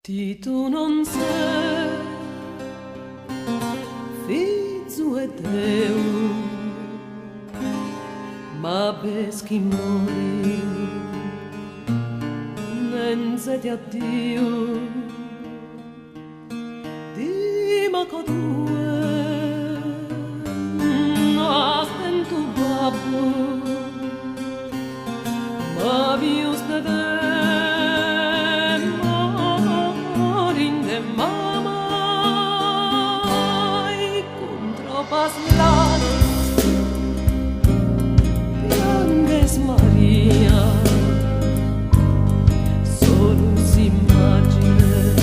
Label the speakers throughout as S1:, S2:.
S1: Ti tu non sei figlio Deu, ma peschi mori nenze ti addio di maco due no stento babbo ma vius de pas lados pianges Maria solo s'immagine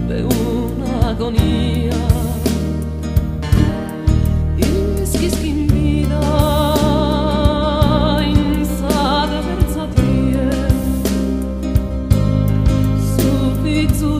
S1: de un'agonia ischis in vida in sade versatie suffizu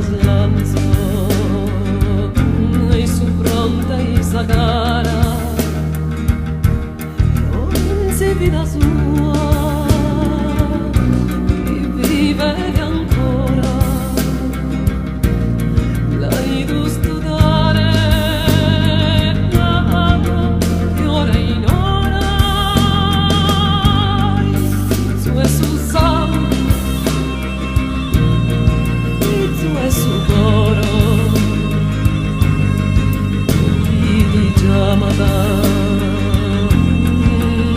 S1: slanzo e su fronte isa cara non si vita sua e vive ancora l'hai tu studiare di ora in ora su e su sangue e su coro chi diciamo da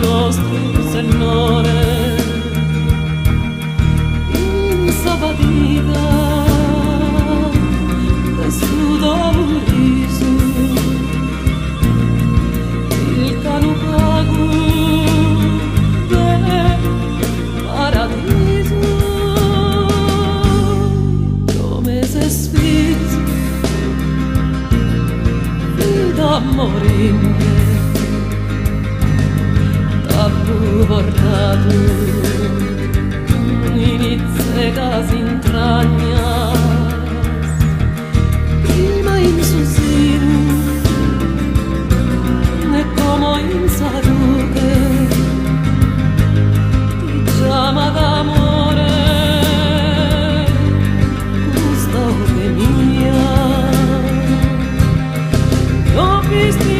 S1: nostro Signore in sabatina e su doloriso il canupago del paradiso morire t'abbu portato inizia casi intragnas prima in susino e come in salute ti chiama d'amore gusto che mia no visti